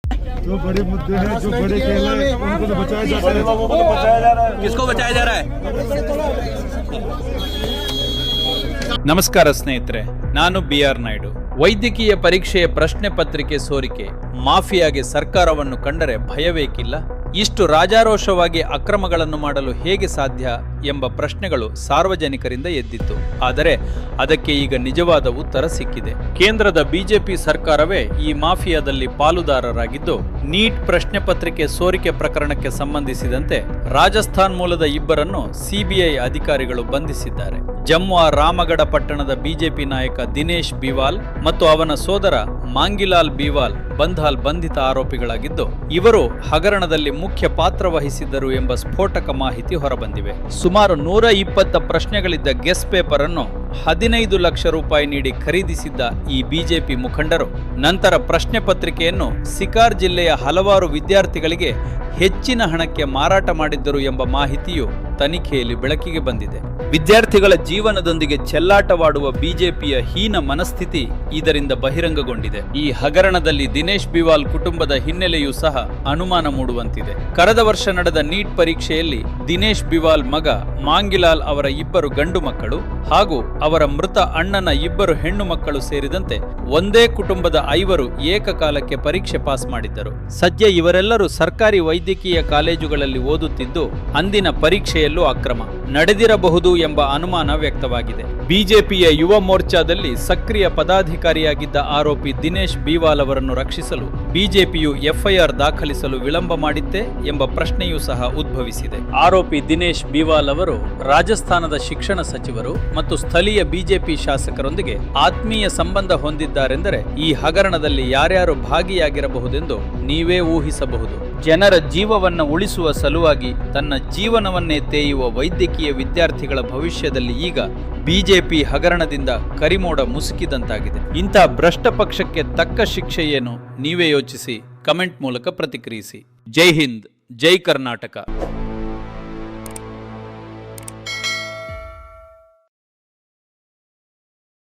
जो बड़े मुद्दे हैं, जो बड़े खेल हैं, उनको तो बचाया जा रहा है। किसको बचाया जा रहा है? ನಮಸ್ಕಾರ ಸ್ನೇಹಿತರೆ, ನಾನು BR ನಾಯ್ಡು. ವೈದ್ಯಕೀಯ ಪರೀಕ್ಷೆಯ ಪ್ರಶ್ನೆ ಪತ್ರಿಕೆ ಸೋರಿಕೆ ಮಾಫಿಯಾಗೆ ಸರ್ಕಾರವನ್ನು ಕಂಡರೆ ಭಯವೇಕಿಲ್ಲ. ಇಷ್ಟು ರಾಜಾರೋಷವಾಗಿ ಅಕ್ರಮಗಳನ್ನು ಮಾಡಲು ಹೇಗೆ ಸಾಧ್ಯ ಎಂಬ ಪ್ರಶ್ನೆಗಳು ಸಾರ್ವಜನಿಕರಿಂದ ಎದ್ದಿತ್ತು. ಆದರೆ ಅದಕ್ಕೆ ಈಗ ನಿಜವಾದ ಉತ್ತರ ಸಿಕ್ಕಿದೆ. ಕೇಂದ್ರದ ಬಿಜೆಪಿ ಸರ್ಕಾರವೇ ಈ ಮಾಫಿಯಾದಲ್ಲಿ ಪಾಲುದಾರರಾಗಿದ್ದು, ನೀಟ್ ಪ್ರಶ್ನೆ ಪತ್ರಿಕೆ ಸೋರಿಕೆ ಪ್ರಕರಣಕ್ಕೆ ಸಂಬಂಧಿಸಿದಂತೆ ರಾಜಸ್ಥಾನ್ ಮೂಲದ ಇಬ್ಬರನ್ನು ಸಿಬಿಐ ಅಧಿಕಾರಿಗಳು ಬಂಧಿಸಿದ್ದಾರೆ. ಜಮ್ಮುವ ರಾಮಗಢ ಪಟ್ಟಣದ ಬಿಜೆಪಿ ನಾಯಕ ದಿನೇಶ್ ಬಿವಾಲ್ ಮತ್ತು ಅವನ ಸೋದರ ಮಾಂಗಿಲಾಲ್ ಬಿವಾಲ್ ಬಂಧಾಲ್ ಬಂಧಿತ ಆರೋಪಿಗಳಾಗಿದ್ದು, ಇವರು ಹಗರಣದಲ್ಲಿ ಮುಖ್ಯ ಪಾತ್ರ ವಹಿಸಿದ್ದರು ಎಂಬ ಸ್ಫೋಟಕ ಮಾಹಿತಿ ಹೊರಬಂದಿವೆ. ಸುಮಾರು 120 ಪ್ರಶ್ನೆಗಳಿದ್ದ ಗೆಸ್ ಪೇಪರ್ ಅನ್ನು 15 ಲಕ್ಷ ರೂಪಾಯಿ ನೀಡಿ ಖರೀದಿಸಿದ್ದ ಈ ಬಿಜೆಪಿ ಮುಖಂಡರು ನಂತರ ಪ್ರಶ್ನೆ ಪತ್ರಿಕೆಯನ್ನು ಸಿಕಾರ್ ಜಿಲ್ಲೆಯ ಹಲವಾರು ವಿದ್ಯಾರ್ಥಿಗಳಿಗೆ ಹೆಚ್ಚಿನ ಹಣಕ್ಕೆ ಮಾರಾಟ ಮಾಡಿದ್ದರು ಎಂಬ ಮಾಹಿತಿಯು ತನಿಖೆಯಲ್ಲಿ ಬೆಳಕಿಗೆ ಬಂದಿದೆ. ವಿದ್ಯಾರ್ಥಿಗಳ ಜೀವನದೊಂದಿಗೆ ಚೆಲ್ಲಾಟವಾಡುವ ಬಿಜೆಪಿಯ ಹೀನ ಮನಸ್ಥಿತಿ ಇದರಿಂದ ಬಹಿರಂಗಗೊಂಡಿದೆ. ಈ ಹಗರಣದಲ್ಲಿ ದಿನೇಶ್ ಬಿವಾಲ್ ಕುಟುಂಬದ ಹಿನ್ನೆಲೆಯೂ ಸಹ ಅನುಮಾನ ಮೂಡುವಂತಿದೆ. ಕಳೆದ ವರ್ಷ ನಡೆದ ನೀಟ್ ಪರೀಕ್ಷೆಯಲ್ಲಿ ದಿನೇಶ್ ಬಿವಾಲ್ ಮಗ ಮಾಂಗಿಲಾಲ್ ಅವರ 2 ಗಂಡು ಮಕ್ಕಳು ಹಾಗೂ ಅವರ ಮೃತ ಅಣ್ಣನ 2 ಹೆಣ್ಣು ಮಕ್ಕಳು ಸೇರಿದಂತೆ ಒಂದೇ ಕುಟುಂಬದ 5 ಏಕಕಾಲಕ್ಕೆ ಪರೀಕ್ಷೆ ಪಾಸ್ ಮಾಡಿದ್ದರು. ಸದ್ಯ ಇವರೆಲ್ಲರೂ ಸರ್ಕಾರಿ ವೈದ್ಯಕೀಯ ಕಾಲೇಜುಗಳಲ್ಲಿ ಓದುತ್ತಿದ್ದು, ಅಂದಿನ ಪರೀಕ್ಷೆಯಲ್ಲೂ ಅಕ್ರಮ ನಡೆದಿರಬಹುದು ಎಂಬ ಅನುಮಾನ ವ್ಯಕ್ತವಾಗಿದೆ. ಬಿಜೆಪಿಯ ಯುವ ಮೋರ್ಚಾದಲ್ಲಿ ಸಕ್ರಿಯ ಪದಾಧಿಕಾರಿಯಾಗಿದ್ದ ಆರೋಪಿ ದಿನೇಶ್ ಬಿವಾಲ್ ಅವರನ್ನು ರಕ್ಷಿಸಲು ಬಿಜೆಪಿಯು ಎಫ್ಐಆರ್ ದಾಖಲಿಸಲು ವಿಳಂಬ ಮಾಡಿತ್ತೆ ಎಂಬ ಪ್ರಶ್ನೆಯೂ ಸಹ ಉದ್ಭವಿಸಿದೆ. ಆರೋಪಿ ದಿನೇಶ್ ಬಿವಾಲ್ ಅವರು ರಾಜಸ್ಥಾನದ ಶಿಕ್ಷಣ ಸಚಿವರು ಮತ್ತು ಸ್ಥಳೀಯ ಬಿಜೆಪಿ ಶಾಸಕರೊಂದಿಗೆ ಆತ್ಮೀಯ ಸಂಬಂಧ ಹೊಂದಿದ್ದಾರೆಂದರೆ ಈ ಹಗರಣದಲ್ಲಿ ಯಾರ್ಯಾರು ಭಾಗಿಯಾಗಿರಬಹುದೆಂದು ನೀವೇ ಊಹಿಸಬಹುದು. ಜನರ ಜೀವವನ್ನು ಉಳಿಸುವ ಸಲುವಾಗಿ ತನ್ನ ಜೀವನವನ್ನೇ ತೇಯುವ ವೈದ್ಯಕೀಯ ವಿದ್ಯಾರ್ಥಿಗಳ ಭವಿಷ್ಯದಲ್ಲಿ ಈಗ ಬಿಜೆಪಿ ಹಗರಣದಿಂದ ಕರಿಮೋಡ ಮುಸುಕಿದಂತಾಗಿದೆ. ಇಂಥ ಭ್ರಷ್ಟ ಪಕ್ಷಕ್ಕೆ ತಕ್ಕ ಶಿಕ್ಷೆ ಏನು? ನೀವೇ ಯೋಚಿಸಿ, ಕಮೆಂಟ್ ಮೂಲಕ ಪ್ರತಿಕ್ರಿಯಿಸಿ. ಜೈ ಹಿಂದ್, ಜೈ ಕರ್ನಾಟಕ.